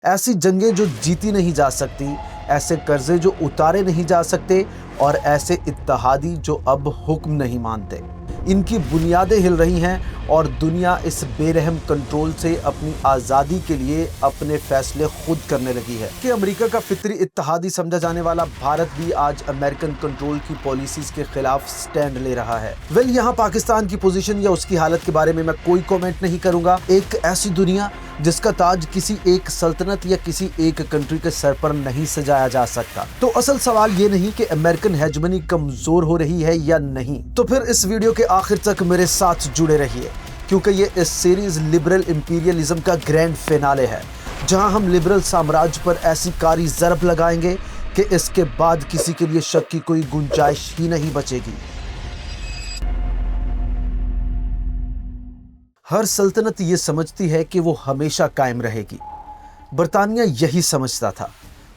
ऐसी जंगें जो जीती नहीं जा सकती, ऐसे कर्जे जो उतारे नहीं जा सकते और ऐसे इत्तेहादी जो अब हुक्म नहीं मानते। इनकी बुनियादें हिल रही हैं और दुनिया इस बेरहम कंट्रोल से अपनी आज़ादी के लिए अपने फैसले खुद करने लगी है कि अमेरिका का फितरी इत्तेहादी समझा जाने वाला भारत भी आज अमेरिकन कंट्रोल की पॉलिसीज के खिलाफ स्टैंड ले रहा है। यहाँ पाकिस्तान की पोजीशन या उसकी हालत के बारे में मैं कोई कमेंट नहीं करूंगा। एक ऐसी दुनिया जिसका ताज किसी एक सल्तनत या किसी एक कंट्री के सर पर नहीं सजाया जा सकता। तो असल सवाल ये नहीं कि अमेरिकन हेजमनी कमजोर हो रही है या नहीं। तो फिर इस वीडियो के आखिर तक मेरे साथ जुड़े रहिए, क्योंकि ये इस सीरीज लिबरल इंपीरियलिज्म का ग्रैंड फिनाले है, जहां हम लिबरल साम्राज्य पर ऐसी कारी ज़रब लगाएंगे कि इसके बाद किसी के लिए शक की कोई गुंजाइश ही नहीं बचेगी। हर सल्तनत ये समझती है कि वो हमेशा कायम रहेगी। बरतानिया यही समझता था,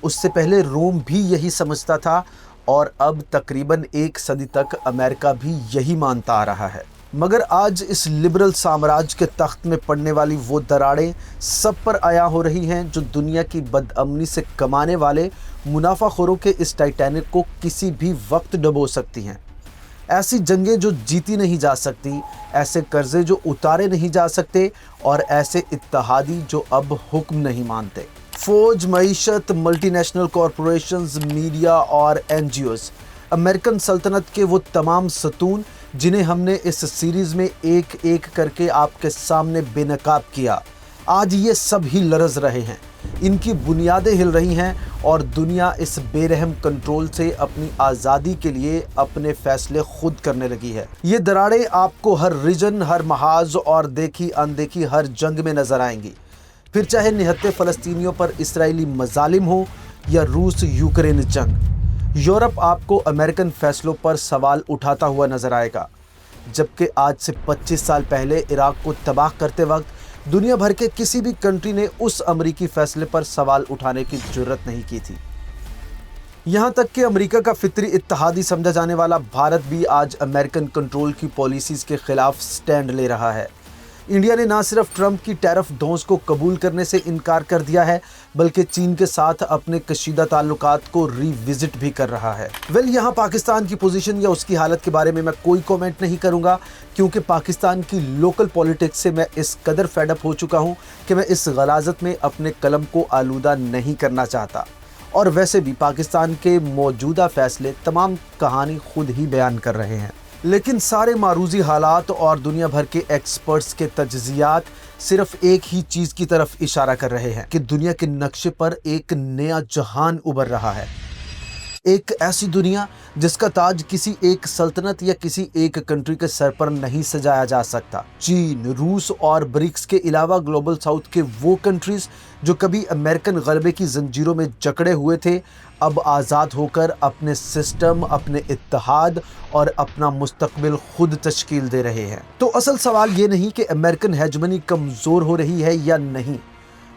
उससे पहले रोम भी यही समझता था और अब तकरीबन एक सदी तक अमेरिका भी यही मानता आ रहा है। मगर आज इस लिबरल साम्राज्य के तख्त में पड़ने वाली वो दरारें सब पर आया हो रही हैं जो दुनिया की बदअमनी से कमाने वाले मुनाफाखोरों के इस टाइटैनिक को किसी भी वक्त डुबो सकती हैं। ऐसी जंगें जो जीती नहीं जा सकती, ऐसे कर्जे जो उतारे नहीं जा सकते और ऐसे इत्तेहादी जो अब हुक्म नहीं मानते। फौज, मईशत, मल्टीनेशनल कॉरपोरेशंस, मीडिया और एनजीओज, अमेरिकन सल्तनत के वो तमाम सतून जिन्हें हमने इस सीरीज में एक एक करके आपके सामने बेनकाब किया, आज ये सब ही लरज़ रहे हैं। इनकी बुनियादें हिल रही हैं और दुनिया इस बेरहम कंट्रोल से अपनी आज़ादी के लिए अपने फैसले खुद करने लगी है। ये दरारें आपको हर रीजन, हर महाज और देखी अनदेखी हर जंग में नजर आएंगी, फिर चाहे निहत्ते फ़लस्तीनियों पर इसराइली मजालिम हो या रूस यूक्रेन जंग। यूरोप आपको अमेरिकन फैसलों पर सवाल उठाता हुआ नजर आएगा, जबकि आज से 25 साल पहले इराक को तबाह करते वक्त दुनिया भर के किसी भी कंट्री ने उस अमेरिकी फैसले पर सवाल उठाने की जुर्रत नहीं की थी। यहाँ तक कि अमेरिका का फितरी इत्तेहादी समझा जाने वाला भारत भी आज अमेरिकन कंट्रोल की पॉलिसीज के खिलाफ स्टैंड ले रहा है। इंडिया ने ना सिर्फ ट्रंप की टैरिफ धौंस को कबूल करने से इनकार कर दिया है, बल्कि चीन के साथ अपने कशीदा ताल्लुकात को रिविजिट भी कर रहा है। यहाँ पाकिस्तान की पोजीशन या उसकी हालत के बारे में मैं कोई कमेंट नहीं करूंगा, क्योंकि पाकिस्तान की लोकल पॉलिटिक्स से मैं इस कदर फेडअप हो चुका हूं कि मैं इस गलाजत में अपने कलम को आलूदा नहीं करना चाहता। और वैसे भी पाकिस्तान के मौजूदा फैसले तमाम कहानी खुद ही बयान कर रहे हैं। लेकिन सारे मारूजी हालात और दुनिया भर के एक्सपर्ट्स के तज्जियात सिर्फ एक ही चीज़ की तरफ इशारा कर रहे हैं कि दुनिया के नक्शे पर एक नया जहान उभर रहा है। एक ऐसी दुनिया जिसका ताज किसी एक सल्तनत या किसी एक कंट्री के सर पर नहीं सजाया जा सकता। चीन, रूस और ब्रिक्स के अलावा ग्लोबल साउथ के वो कंट्रीज जो कभी अमेरिकन गलबे की जंजीरों में जकड़े हुए थे, अब आज़ाद होकर अपने सिस्टम, अपने इत्तेहाद और अपना मुस्तकबिल खुद तश्कील दे रहे हैं। तो असल सवाल ये नहीं कि अमेरिकन हेजमनी कमज़ोर हो रही है या नहीं,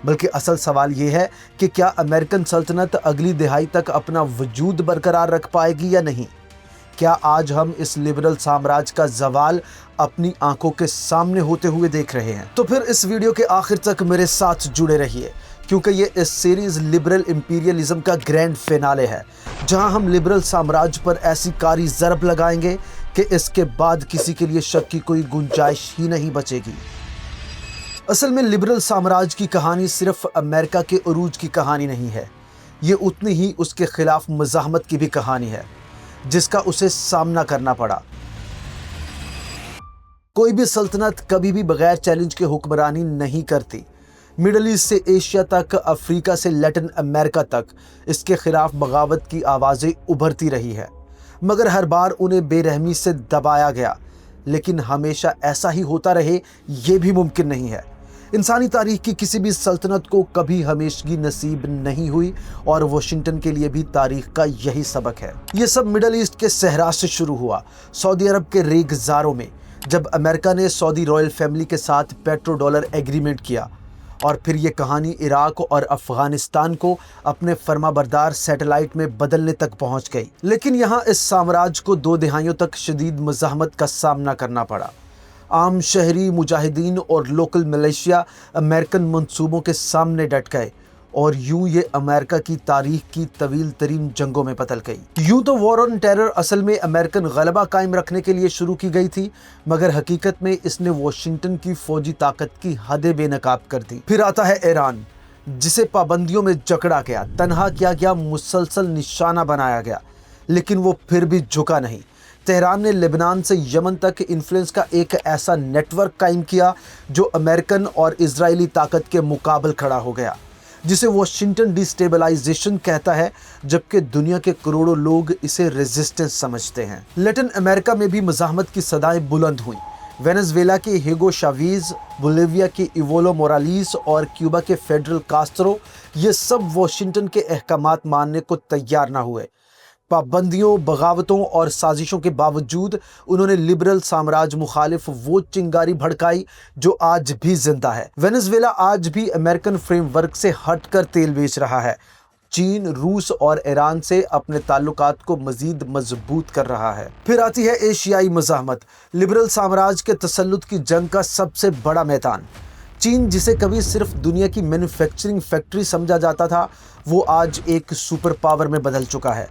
बल्कि असल सवाल ये है कि क्या अमेरिकन सल्तनत अगली दिहाई तक अपना वजूद बरकरार रख पाएगी या नहीं। क्या आज हम इस लिबरल साम्राज्य का ज़वाल अपनी आंखों के सामने होते हुए देख रहे हैं। तो फिर इस वीडियो के आखिर तक मेरे साथ जुड़े रहिए, क्योंकि ये इस सीरीज लिबरल इंपीरियलिज्म का ग्रैंड फिनाले है, जहां हम लिबरल साम्राज्य पर ऐसी कारी ज़रब लगाएंगे कि इसके बाद किसी के लिए शक की कोई गुंजाइश ही नहीं बचेगी। असल में लिबरल साम्राज्य की कहानी सिर्फ अमेरिका के उरूज की कहानी नहीं है, ये उतनी ही उसके खिलाफ मज़ाहमत की भी कहानी है, जिसका उसे सामना करना पड़ा। कोई भी सल्तनत कभी भी बगैर चैलेंज के हुक्मरानी नहीं करती। मिडल ईस्ट से एशिया तक, अफ्रीका से लैटिन अमेरिका तक इसके खिलाफ बगावत की आवाज़ें उभरती रही है, मगर हर बार उन्हें बेरहमी से दबाया गया। लेकिन हमेशा ऐसा ही होता रहे ये भी मुमकिन नहीं है। इंसानी तारीख की किसी भी सल्तनत को कभी हमेशगी नसीब नहीं हुई और वाशिंगटन के लिए भी तारीख का यही सबक है। ये सब मिडल ईस्ट के सहरा से शुरू हुआ, सऊदी अरब के रेगिस्तानों में, जब अमेरिका ने सऊदी रॉयल फैमिली के साथ पेट्रो डॉलर एग्रीमेंट किया, और फिर ये कहानी इराक और अफगानिस्तान को अपने फर्माबरदार सैटेलाइट में बदलने तक पहुंच गई। लेकिन यहाँ इस साम्राज्य को 2 दिहाइयों तक शदीद मज़ाहमत का सामना करना पड़ा। आम शहरी, मुजाहिदीन और लोकल मलेशिया अमेरिकन मंसूबों के सामने डट गए और यूं ये अमेरिका की तारीख की तवील तरीन जंगों में बदल गई। यूं तो वॉर ऑन टेरर असल में अमेरिकन गलबा कायम रखने के लिए शुरू की गई थी, मगर हकीकत में इसने वॉशिंगटन की फौजी ताकत की हदें बेनकाब कर दी। फिर आता है ईरान, जिसे पाबंदियों में जकड़ा गया, तनहा किया गया, मुसलसल निशाना बनाया गया, लेकिन वो फिर भी झुका नहीं। तेहरान ने लेबनान से यमन तक इन्फ्लुएंस का एक ऐसा नेटवर्क कायम किया जो अमेरिकन और इजरायली ताकत के मुकाबले खड़ा हो गया, जिसे वॉशिंगटन डिस्टेबलाइजेशन कहता है, जबकि दुनिया के करोड़ों लोग इसे रेजिस्टेंस समझते हैं। लैटिन अमेरिका में भी मज़ाहमत की सदाएं बुलंद हुई। वेनेजुएला के हीगो शावीज, बोलिविया के इवोलो मोरालिस और क्यूबा के फेडरल कास्ट्रो, ये सब वॉशिंगटन के अहकामात मानने को तैयार ना हुए। पाबंदियों, बगावतों और साजिशों के बावजूद उन्होंने लिबरल साम्राज्य मुखालिफ वो चिंगारी भड़काई जो आज भी जिंदा है। वेनेजुएला आज भी अमेरिकन फ्रेमवर्क से हटकर तेल बेच रहा है। चीन, रूस और ईरान से अपने ताल्लुकात को मजीद मजबूत कर रहा है। फिर आती है एशियाई मज़ाहमत, लिबरल साम्राज्य के तसल्लुत की जंग का सबसे बड़ा मैदान। चीन, जिसे कभी सिर्फ दुनिया की मैन्युफैक्चरिंग फैक्ट्री समझा जाता था, वो आज एक सुपर पावर में बदल चुका है।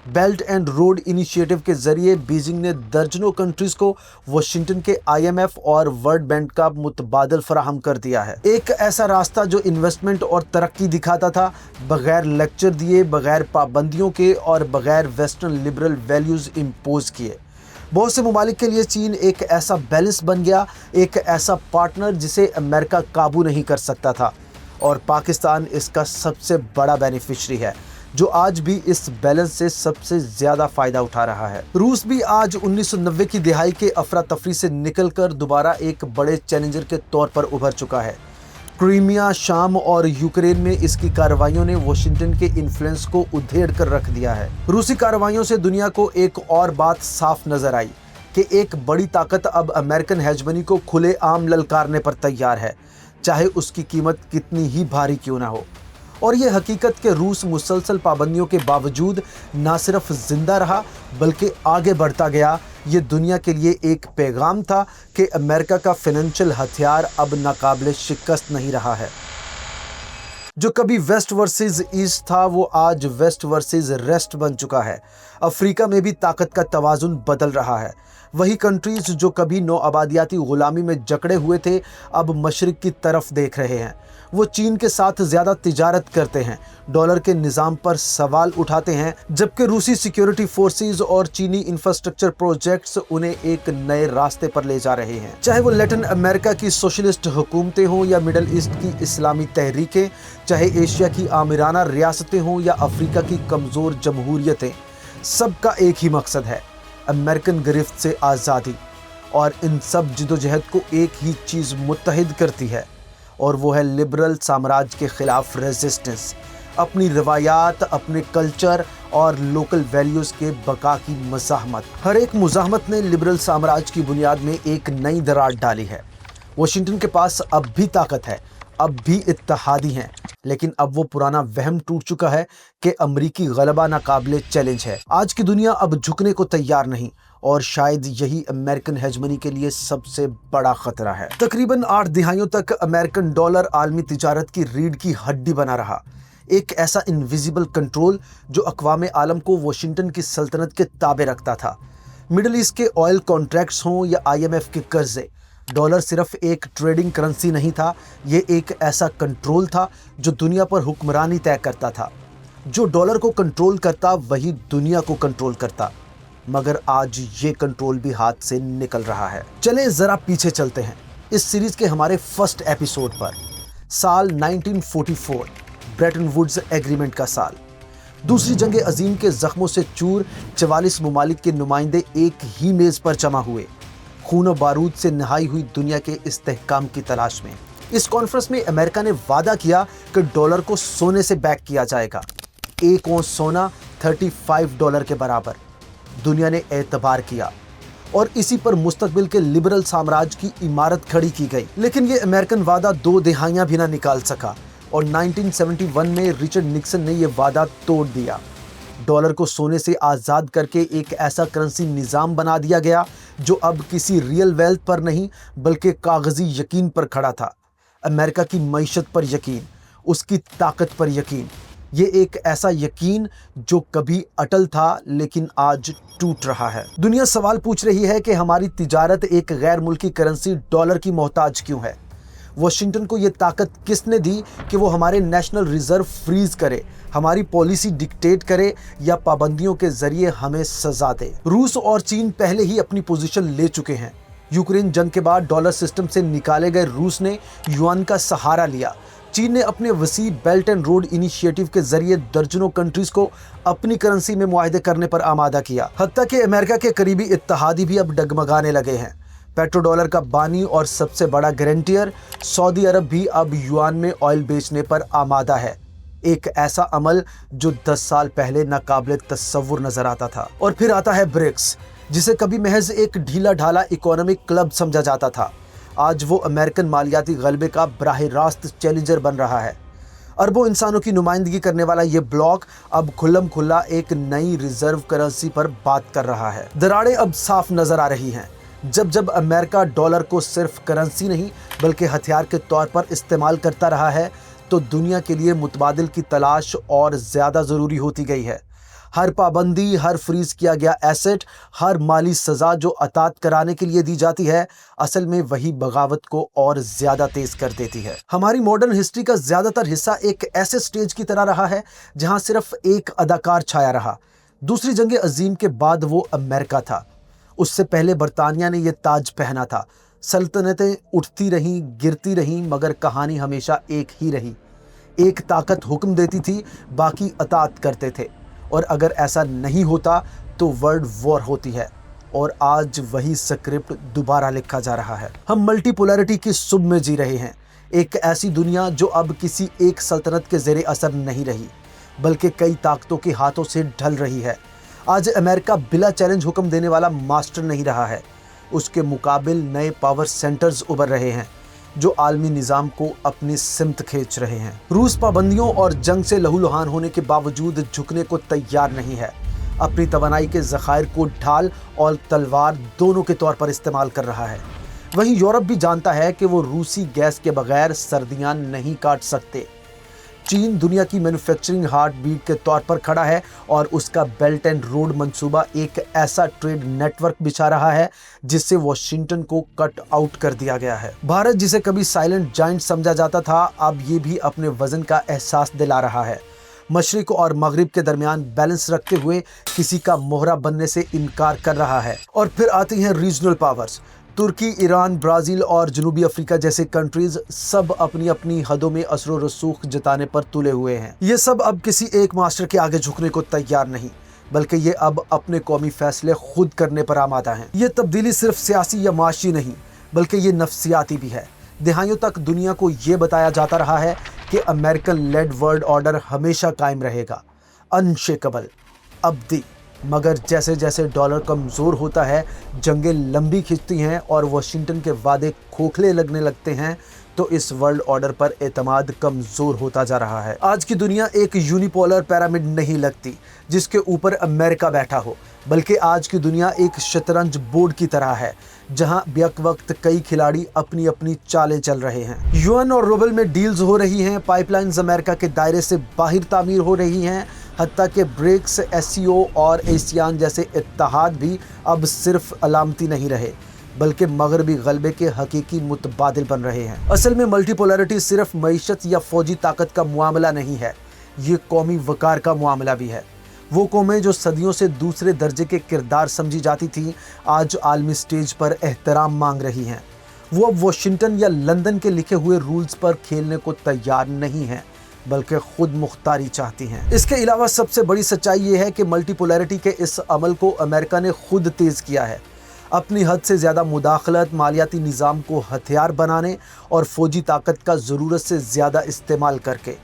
बेल्ट एंड रोड इनिशिएटिव के जरिए बीजिंग ने दर्जनों कंट्रीज को वॉशिंगटन के IMF और वर्ल्ड बैंक का मुतबादल फराहम कर दिया है। एक ऐसा रास्ता जो इन्वेस्टमेंट और तरक्की दिखाता था, बगैर लेक्चर दिए, बगैर पाबंदियों के और बगैर वेस्टर्न लिबरल वैल्यूज इम्पोज किए। बहुत से ममालिक के लिए चीन एक ऐसा बैलेंस बन गया, एक ऐसा पार्टनर जिसे अमेरिका काबू नहीं कर सकता था, और पाकिस्तान इसका सबसे बड़ा बेनिफिशरी है, जो आज भी इस बैलेंस से सबसे ज्यादा फायदा उठा रहा है। रूस भी आज 1990 की दिहाई के अफरा तफरी से निकलकर दोबारा एक बड़े चैलेंजर के तौर पर उभर चुका है। क्रीमिया, शाम और यूक्रेन में इसकी कार्रवाइयों ने वॉशिंगटन के इन्फ्लुएंस को उधेड़ कर रख दिया है। रूसी कार्रवाइयों से दुनिया को एक और बात साफ नजर आई कि एक बड़ी ताकत अब अमेरिकन हेजमनी को खुलेआम ललकारने पर तैयार है, चाहे उसकी कीमत कितनी ही भारी क्यों ना हो। और ये हकीकत कि रूस मुसलसल पाबंदियों के बावजूद ना सिर्फ जिंदा रहा बल्कि आगे बढ़ता गया, ये दुनिया के लिए एक पैगाम था कि अमेरिका का फाइनेंशियल हथियार अब नाकाबिले शिकस्त नहीं रहा है। जो कभी वेस्ट वर्सेस ईस्ट था, वो आज वेस्ट वर्सेस रेस्ट बन चुका है। अफ्रीका में भी ताकत का तवाजुन बदल रहा है। वही कंट्रीज जो कभी नौआबादियाती गुलामी में जकड़े हुए थे, अब मशरिक की तरफ देख रहे हैं। वो चीन के साथ ज़्यादा तिजारत करते हैं, डॉलर के निज़ाम पर सवाल उठाते हैं, जबकि रूसी सिक्योरिटी फोर्सेस और चीनी इंफ्रास्ट्रक्चर प्रोजेक्ट्स उन्हें एक नए रास्ते पर ले जा रहे हैं। चाहे वो लैटिन अमेरिका की सोशलिस्ट हुकूमतें हों या मिडल ईस्ट की इस्लामी तहरीकें, चाहे एशिया की आमिराना रियासतें हों या अफ्रीका की कमज़ोर जमहूरियतें, सबका एक ही मकसद है, अमेरिकन गिरफ्त से आज़ादी। और इन सब जिदोजहद को एक ही चीज़ मुत्तहिद करती है, और वो है लिबरल साम्राज्य के ख़िलाफ़ रेजिस्टेंस, अपनी रवायात, अपने कल्चर और लोकल वैल्यूज़ के बका की मज़ाहमत। हर एक मुज़ाहमत ने लिबरल साम्राज्य की बुनियाद में एक नई दरार डाली है। वॉशिंगटन के पास अब भी ताकत है, अब भी इत्तेहादी हैं, लेकिन अब वो पुराना वहम टूट चुका है कि अमरीकी गलबा नाकाबिले चैलेंज है। आज की दुनिया अब झुकने को तैयार नहीं, और शायद यही अमेरिकन हेजमनी के लिए सबसे बड़ा खतरा है। तकरीबन 8 दिहाइयों तक अमेरिकन डॉलर आलमी तिजारत की रीढ़ की हड्डी बना रहा, एक ऐसा इनविजिबल कंट्रोल जो अक़वाम आलम को वॉशिंगटन की सल्तनत के ताबे रखता था। मिडल ईस्ट के ऑयल कॉन्ट्रैक्ट्स हों या IMF के कर्जे, डॉलर सिर्फ एक ट्रेडिंग करेंसी नहीं था, ये एक ऐसा कंट्रोल था जो दुनिया पर हुक्मरानी तय करता था। जो डॉलर को कंट्रोल करता वही दुनिया को कंट्रोल करता, मगर आज ये कंट्रोल भी हाथ से निकल रहा है। चलें ज़रा पीछे चलते हैं, इस सीरीज़ के हमारे फर्स्ट एपिसोड पर। साल 1944, ब्रेटन वुड्स एग्रीमेंट का साल। दूसरी जंग अजीम के जख्मों से चूर 44 ममालिक के नुमाइंदे एक ही मेज़ पर जमा हुए, खून और बारूद से नहाई हुई दुनिया के इस्तेहकाम की तलाश में। इस कॉन्फ्रेंस में अमेरिका ने वादा किया कि डॉलर को सोने से बैक किया जाएगा। 1 औंस सोना $35 के बराबर। दुनिया ने एतबार किया और इसी पर मुस्तकबिल के लिबरल साम्राज्य की इमारत खड़ी की गई। लेकिन ये अमेरिकन वादा 2 दिहाइयां भी ना निकाल सका, और 1971 में रिचर्ड निक्सन ने यह वादा तोड़ दिया। डॉलर को सोने से आज़ाद करके एक ऐसा करेंसी निज़ाम बना दिया गया जो अब किसी रियल वेल्थ पर नहीं बल्कि कागजी यकीन पर खड़ा था। अमेरिका की मईशत पर यकीन, उसकी ताकत पर यकीन। ये एक ऐसा यकीन जो कभी अटल था लेकिन आज टूट रहा है। दुनिया सवाल पूछ रही है कि हमारी तिजारत एक गैर मुल्की करेंसी डॉलर की मोहताज क्यों है। वाशिंगटन को ये ताकत किसने दी कि वो हमारे नेशनल रिजर्व फ्रीज करे, हमारी पॉलिसी डिक्टेट करे या पाबंदियों के जरिए हमें सजा दे। रूस और चीन पहले ही अपनी पोजीशन ले चुके हैं। यूक्रेन जंग के बाद डॉलर सिस्टम से निकाले गए रूस ने युआन का सहारा लिया। चीन ने अपने वसी बेल्ट एंड रोड इनिशिएटिव के जरिए दर्जनों कंट्रीज को अपनी करेंसी में मुआहदे करने पर आमादा किया। हत्ता कि अमेरिका के करीबी इत्तेहादी भी अब डगमगाने लगे हैं। पेट्रो डॉलर का बानी और सबसे बड़ा गारंटियर सऊदी अरब भी अब युआन में ऑयल बेचने पर आमादा है। एक ऐसा अमल जो 10 साल पहले नाकाबिले तस्वुर नजर आता था। और फिर आता है ब्रिक्स, जिसे कभी महज एक ढीला ढाला इकोनॉमिक क्लब समझा जाता था। आज वो अमेरिकन मालियाती गलबे का बराह रास्त चैलेंजर बन रहा है। अरबों इंसानों की नुमाइंदगी करने वाला ये ब्लॉक अब खुल्लम खुल्ला एक नई रिजर्व करेंसी पर बात कर रहा है। दरारें अब साफ नजर आ रही हैं। जब अमेरिका डॉलर को सिर्फ करेंसी नहीं बल्कि हथियार के तौर पर इस्तेमाल करता रहा है, तो दुनिया के लिए मुतबादिल की तलाश और ज़्यादा ज़रूरी होती गई है। हर पाबंदी, हर फ्रीज किया गया एसेट, हर माली सज़ा जो अतात कराने के लिए दी जाती है, असल में वही बगावत को और ज़्यादा तेज़ कर देती है। हमारी मॉडर्न हिस्ट्री का ज़्यादातर हिस्सा एक ऐसे स्टेज की तरह रहा है जहां सिर्फ एक अदाकार छाया रहा। दूसरी जंग अजीम के बाद वो अमेरिका था। उससे पहले बरतानिया ने यह ताज पहना था। सल्तनतें उठती रहीं, गिरती रहीं, मगर कहानी हमेशा एक ही रही। एक ताकत हुक्म देती थी, बाकी अतात करते थे। और अगर ऐसा नहीं होता तो वर्ल्ड वॉर होती है। और आज वही स्क्रिप्ट दोबारा लिखा जा रहा है। हम मल्टीपोलैरिटी की सुब में जी रहे हैं। एक ऐसी दुनिया जो अब किसी एक सल्तनत के ज़ेरे असर नहीं रही, बल्कि कई ताकतों के हाथों से ढल रही है। आज अमेरिका बिला चैलेंज हुक्म देने वाला मास्टर नहीं रहा है। उसके मुकाबिल नए पावर सेंटर्स उभर रहे हैं जो आलमी निज़ाम को अपनी सिमत खींच रहे हैं। रूस पाबंदियों और जंग से लहूलुहान होने के बावजूद झुकने को तैयार नहीं है। अपनी तवानाई के ज़खायर को ढाल और तलवार दोनों के तौर पर इस्तेमाल कर रहा है। वहीं यूरोप भी जानता है कि वो रूसी गैस के बगैर सर्दियां नहीं काट सकते। चीन दुनिया की मैन्युफैक्चरिंग हार्ट बीट के तौर पर खड़ा है और उसका बेल्ट एंड रोड मंसूबा एक ऐसा ट्रेड नेटवर्क बिछा रहा है जिससे वॉशिंगटन को कट आउट कर दिया गया है। भारत, जिसे कभी साइलेंट जाइंट समझा जाता था, अब ये भी अपने वजन का एहसास दिला रहा है। मशरिक और मगरिब के दरमियान बैलेंस रखते हुए किसी का मोहरा बनने से इनकार कर रहा है। और फिर आती हैं रीजनल पावर्स। तुर्की, ईरान, ब्राज़ील और जनूबी अफ्रीका जैसे कंट्रीज सब अपनी अपनी हदों में असर रसूख जताने पर तुले हुए हैं। ये सब अब किसी एक मास्टर के आगे झुकने को तैयार नहीं, बल्कि ये अब अपने कौमी फैसले खुद करने पर आमादा हैं। ये तब्दीली सिर्फ सियासी या माशी नहीं, बल्कि ये नफ्सियाती भी है। दहाइयों तक दुनिया को ये बताया जाता रहा है कि अमेरिकन लेड वर्ल्ड ऑर्डर हमेशा कायम रहेगा, अनशेकेबल, अब्दी। मगर जैसे जैसे डॉलर कमज़ोर होता है, जंगें लंबी खिंचती हैं और वाशिंगटन के वादे खोखले लगने लगते हैं, तो इस वर्ल्ड ऑर्डर पर एतमाद कमज़ोर होता जा रहा है। आज की दुनिया एक यूनिपोलर पिरामिड नहीं लगती जिसके ऊपर अमेरिका बैठा हो, बल्कि आज की दुनिया एक शतरंज बोर्ड की तरह है जहां बेक वक्त कई खिलाड़ी अपनी अपनी चालें चल रहे हैं। युआन और रूबल में डील्स हो रही हैं, पाइपलाइंस अमेरिका के दायरे से बाहर तामीर हो रही हैं, हत्ता के ब्रिक्स, एससीओ और एशियान जैसे इत्तेहाद भी अब सिर्फ अलामती नहीं रहे, बल्कि मगरबी गलबे के हकीकी मुतबादिल बन रहे हैं। असल में मल्टीपोलैरिटी सिर्फ मईशत या फौजी ताकत का मामला नहीं है, ये कौमी वकार का मामला भी है। वो कौमें जो सदियों से दूसरे दर्जे के किरदार समझी जाती थी, आज आलमी स्टेज पर एहतराम मांग रही हैं। वो अब वाशिंगटन या लंदन के लिखे हुए रूल्स पर खेलने को तैयार नहीं हैं, बल्कि खुद मुख्तारी चाहती हैं। इसके अलावा सबसे बड़ी सच्चाई ये है कि मल्टीपोलैरिटी के इस अमल को अमेरिका ने खुद तेज़ किया है, अपनी हद से ज़्यादा मुदाखलत, मालियाती निज़ाम को हथियार बनाने और फौजी ताकत का ज़रूरत से ज़्यादा इस्तेमाल करके।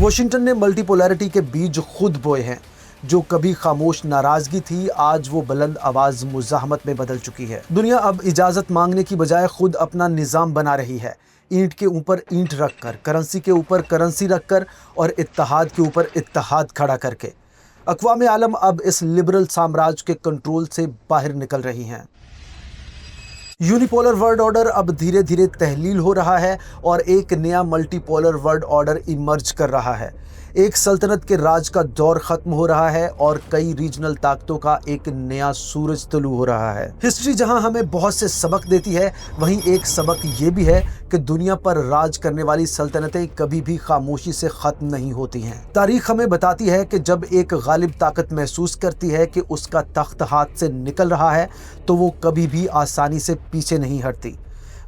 वाशिंगटन ने मल्टीपोलैरिटी के बीज खुद बोए हैं। जो कभी खामोश नाराज़गी थी, आज वो बुलंद आवाज़ मुज़ाहमत में बदल चुकी है। दुनिया अब इजाज़त मांगने की बजाय खुद अपना निज़ाम बना रही है, ईंट के ऊपर ईंट रखकर, करेंसी के ऊपर करेंसी रखकर और इत्तेहाद के ऊपर इत्तेहाद खड़ा करके। अक़वाम आलम अब इस लिबरल साम्राज्य के कंट्रोल से बाहर निकल रही हैं। यूनिपोलर वर्ल्ड ऑर्डर अब धीरे धीरे तहलील हो रहा है और एक नया मल्टीपोलर वर्ल्ड ऑर्डर इमर्ज कर रहा है। एक सल्तनत के राज का दौर खत्म हो रहा है और कई रीजनल ताकतों का एक नया सूरज तुलू हो रहा है। हिस्ट्री जहां हमें बहुत से सबक देती है, वहीं एक सबक ये भी है कि दुनिया पर राज करने वाली सल्तनतें कभी भी खामोशी से खत्म नहीं होती हैं। तारीख हमें बताती है कि जब एक गालिब ताकत महसूस करती है कि उसका तख्त हाथ से निकल रहा है, तो वो कभी भी आसानी से पीछे नहीं हटती,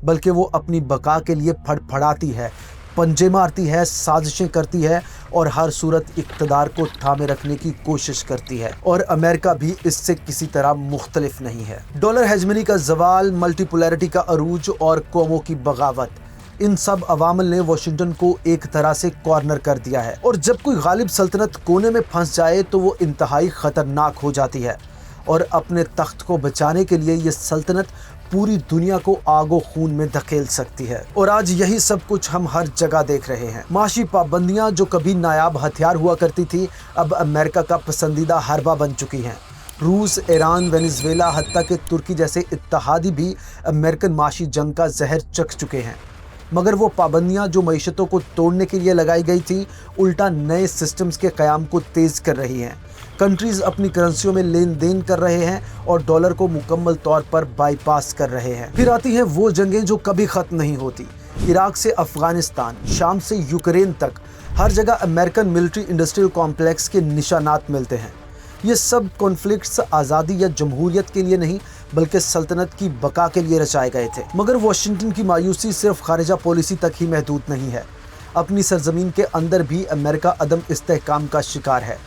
बल्कि वो अपनी बका के लिए फड़फड़ाती है, पंजे मारती है, साजिशें करती है और हर सूरत इक़्तिदार को थामे रखने की कोशिश करती है। और अमेरिका भी इससे किसी तरह मुख्तलिफ नहीं है। डॉलर हेजमनी का ज़वाल, मल्टीपोलैरिटी का अरूज और कौमों की बगावत, इन सब अवामल ने वाशिंगटन को एक तरह से कॉर्नर कर दिया है। और जब कोई गालिब सल्तनत कोने में फंस जाए तो वो इंतहाई ख़तरनाक हो जाती है और अपने तख्त को बचाने के लिए ये सल्तनत पूरी दुनिया को आगो खून में धकेल सकती है। और आज यही सब कुछ हम हर जगह देख रहे हैं। माशी पाबंदियां जो कभी नायाब हथियार हुआ करती थी, अब अमेरिका का पसंदीदा हरबा बन चुकी हैं। रूस, ईरान, वेनेजुएला, हत्ता के तुर्की जैसे इत्तेहादी भी अमेरिकन माशी जंग का जहर चख चुके हैं। मगर वो पाबंदियां जो मईशतों को तोड़ने के लिए लगाई गई थी, उल्टा नए सिस्टम्स के क़याम को तेज़ कर रही हैं। कंट्रीज़ अपनी करेंसियों में लेन देन कर रहे हैं और डॉलर को मुकम्मल तौर पर बाईपास कर रहे हैं। फिर आती हैं वो जंगें जो कभी ख़त्म नहीं होती। इराक से अफ़गानिस्तान, शाम से यूक्रेन तक, हर जगह अमेरिकन मिलिट्री इंडस्ट्रियल कॉम्प्लेक्स के निशानात मिलते हैं। ये सब कॉन्फ्लिक्ट्स आज़ादी या जमहूरियत के लिए नहीं, बल्कि सल्तनत की बका के लिए रचाए गए थे। मगर वाशिंगटन की मायूसी सिर्फ खारिजा पॉलिसी तक ही महदूद नहीं है। अपनी सरजमीन के अंदर भी अमेरिका अदम इस्तेहकाम का शिकार है।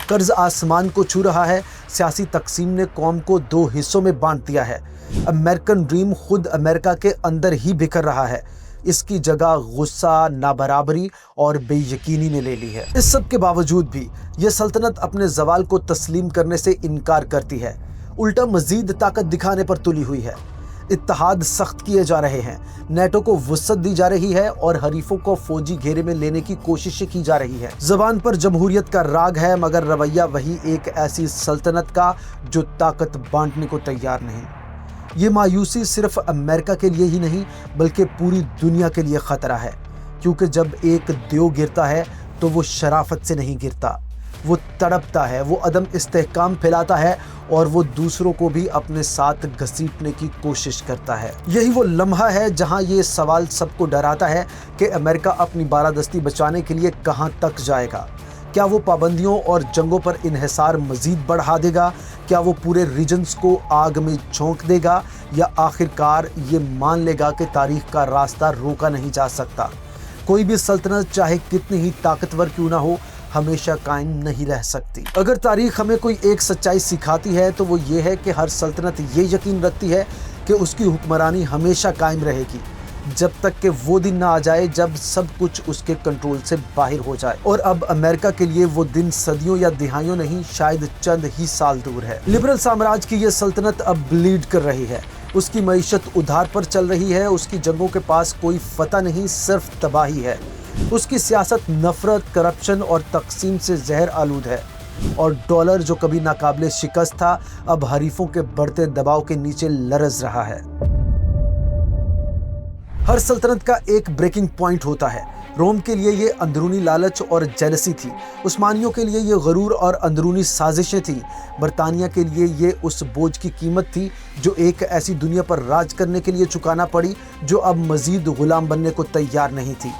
कर्ज आसमान को छू रहा है। सियासी तकसीम ने कौम को दो हिस्सों में बांट दिया है। अमेरिकन ड्रीम खुद अमेरिका के अंदर ही बिखर रहा है। इसकी जगह गुस्सा, नाबराबरी और बेयकीनी ने ले ली है। इस सब के बावजूद भी ये सल्तनत अपने ज़वाल को तस्लीम करने से इनकार करती है, उल्टा मज़ीद ताकत दिखाने पर तुली हुई है। इत्तेहाद सख्त किए जा रहे हैं, नेटो को वुसअत दी जा रही है और हरीफों को फौजी घेरे में लेने की कोशिशें की जा रही है। ज़बान पर जमहूरियत का राग है, मगर रवैया वही एक ऐसी सल्तनत का जो ताकत बांटने को तैयार नहीं। ये मायूसी सिर्फ अमेरिका के लिए ही नहीं, बल्कि पूरी दुनिया के लिए ख़तरा है, क्योंकि जब एक देव गिरता है तो वो शराफत से नहीं गिरता, वो तड़पता है, वो अदम इस्तेहकाम फैलाता है और वो दूसरों को भी अपने साथ घसीटने की कोशिश करता है। यही वो लम्हा है जहां ये सवाल सबको डराता है कि अमेरिका अपनी बारादस्ती बचाने के लिए कहां तक जाएगा। क्या वो पाबंदियों और जंगों पर इन्हिसार मज़ीद बढ़ा देगा? क्या वो पूरे रीजन्स को आग में झोंक देगा, या आखिरकार ये मान लेगा कि तारीख़ का रास्ता रोका नहीं जा सकता? कोई भी सल्तनत चाहे कितनी ही ताकतवर क्यों ना हो, हमेशा कायम नहीं रह सकती। अगर तारीख हमें कोई एक सच्चाई सिखाती है तो वो ये है कि हर सल्तनत ये यकीन रखती है कि उसकी हुक्मरानी हमेशा कायम रहेगी, जब तक कि वो दिन ना आ जाए जब सब कुछ उसके कंट्रोल से बाहर हो जाए। और अब अमेरिका के लिए वो दिन सदियों या दिहाइयों नहीं, शायद चंद ही साल दूर है। लिबरल साम्राज्य की ये सल्तनत अब ब्लीड कर रही है। उसकी मईशत उधार पर चल रही है। उसकी जंगों के पास कोई फतह नहीं, सिर्फ तबाही है। उसकी सियासत नफरत, करप्शन और तकसीम से जहर आलूद है। और डॉलर जो कभी नाकाबिले शिकस्त था, अब हरीफों के बढ़ते दबाव के नीचे लरज़ रहा है। हर सल्तनत का एक ब्रेकिंग पॉइंट होता है। रोम के लिए ये अंदरूनी लालच और जेलसी थी। उस्मानियों के लिए ये गरूर और अंदरूनी साजिशें थी। बरतानिया के लिए ये उस बोझ की कीमत थी जो एक ऐसी दुनिया पर राज करने के लिए चुकाना पड़ी जो अब मज़ीद गुलाम बनने को तैयार नहीं थी।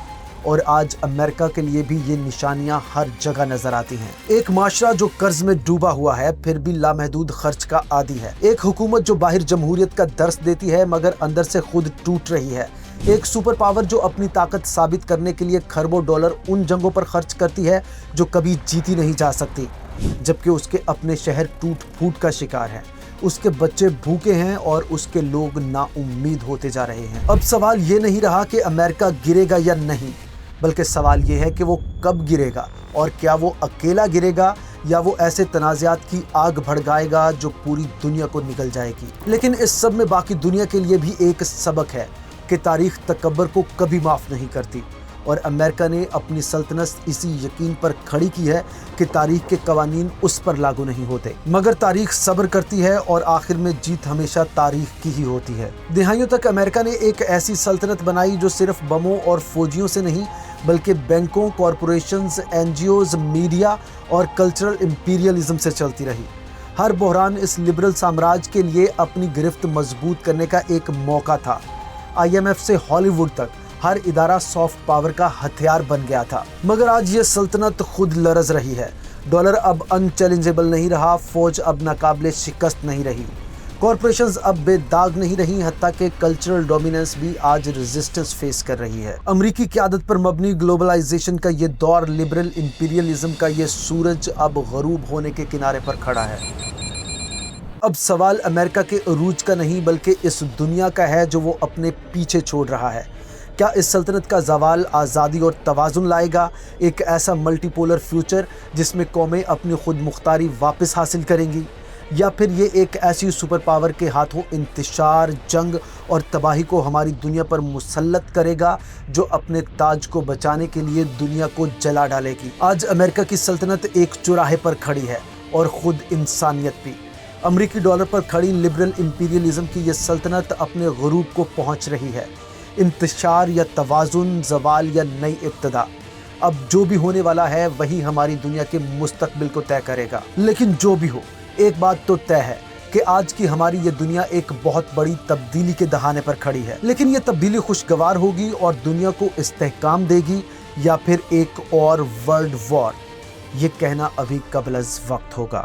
और आज अमेरिका के लिए भी ये निशानियां हर जगह नजर आती हैं। एक माशरा जो कर्ज में डूबा हुआ है, फिर भी लामहदूद खर्च का आदी है। एक हुकूमत जो बाहर जमहूरियत का दर्स देती है, मगर अंदर से खुद टूट रही है। एक सुपर पावर जो अपनी ताकत साबित करने के लिए खरबों डॉलर उन जंगों पर खर्च करती है जो कभी जीती नहीं जा सकती, जबकि उसके अपने शहर टूट फूट का शिकार हैं। उसके बच्चे भूखे हैं और उसके लोग नाउम्मीद होते जा रहे हैं। अब सवाल ये नहीं रहा कि अमेरिका गिरेगा या नहीं, बल्कि सवाल ये है कि वो कब गिरेगा, और क्या वो अकेला गिरेगा या वो ऐसे तनाज़ात की आग भड़काएगा जो पूरी दुनिया को निगल जाएगी। लेकिन इस सब में बाकी दुनिया के लिए भी एक सबक है कि तारीख़ तकब्बर को कभी माफ़ नहीं करती, اور امریکہ نے اپنی سلطنت اسی یقین پر کھڑی کی ہے کہ تاریخ کے قوانین اس پر لاگو نہیں ہوتے، مگر تاریخ صبر کرتی ہے اور آخر میں جیت ہمیشہ تاریخ کی ہی ہوتی ہے۔ دہائیوں تک امریکہ نے ایک ایسی سلطنت بنائی جو صرف بموں اور فوجیوں سے نہیں بلکہ بینکوں، corporations, N G Os, media اور کلچرل امپیریلزم سے چلتی رہی۔ ہر بحران اس لبرل سامراج کے لیے اپنی گرفت مضبوط کرنے کا ایک موقع تھا۔ آئی ایم ایف سے ہالی ووڈ تک ہر ادارہ سافٹ پاور کا ہتھیار بن گیا تھا، مگر آج یہ سلطنت خود لرز رہی ہے۔ ڈالر اب ان چیلنجیبل نہیں رہا، فوج اب ناقابل شکست نہیں رہی، کارپوریشنز اب بے داغ نہیں رہی، حتیٰ کہ کلچرل ڈومیننس بھی آج ریزسٹنس فیس کر رہی ہے۔ امریکی قیادت پر مبنی گلوبلائزیشن کا یہ دور، لبرل امپیریلزم کا یہ سورج اب غروب ہونے کے کنارے پر کھڑا ہے۔ اب سوال امریکہ کے عروج کا نہیں بلکہ اس دنیا کا ہے جو وہ اپنے پیچھے چھوڑ رہا ہے۔ کیا اس سلطنت کا زوال آزادی اور توازن لائے گا، ایک ایسا ملٹی پولر فیوچر جس میں قومیں اپنی خود مختاری واپس حاصل کریں گی، یا پھر یہ ایک ایسی سپر پاور کے ہاتھوں انتشار، جنگ اور تباہی کو ہماری دنیا پر مسلط کرے گا جو اپنے تاج کو بچانے کے لیے دنیا کو جلا ڈالے گی؟ آج امریکہ کی سلطنت ایک چوراہے پر کھڑی ہے اور خود انسانیت بھی۔ امریکی ڈالر پر کھڑی لبرل امپیریلزم کی یہ سلطنت اپنے غروب کو پہنچ رہی ہے۔ انتشار یا توازن، زوال یا نئی ابتدا، اب جو بھی ہونے والا ہے وہی ہماری دنیا کے مستقبل کو طے کرے گا۔ لیکن جو بھی ہو، ایک بات تو طے ہے کہ آج کی ہماری یہ دنیا ایک بہت بڑی تبدیلی کے دہانے پر کھڑی ہے۔ لیکن یہ تبدیلی خوشگوار ہوگی اور دنیا کو استحکام دے گی، یا پھر ایک اور ورلڈ وار، یہ کہنا ابھی قبل از وقت ہوگا۔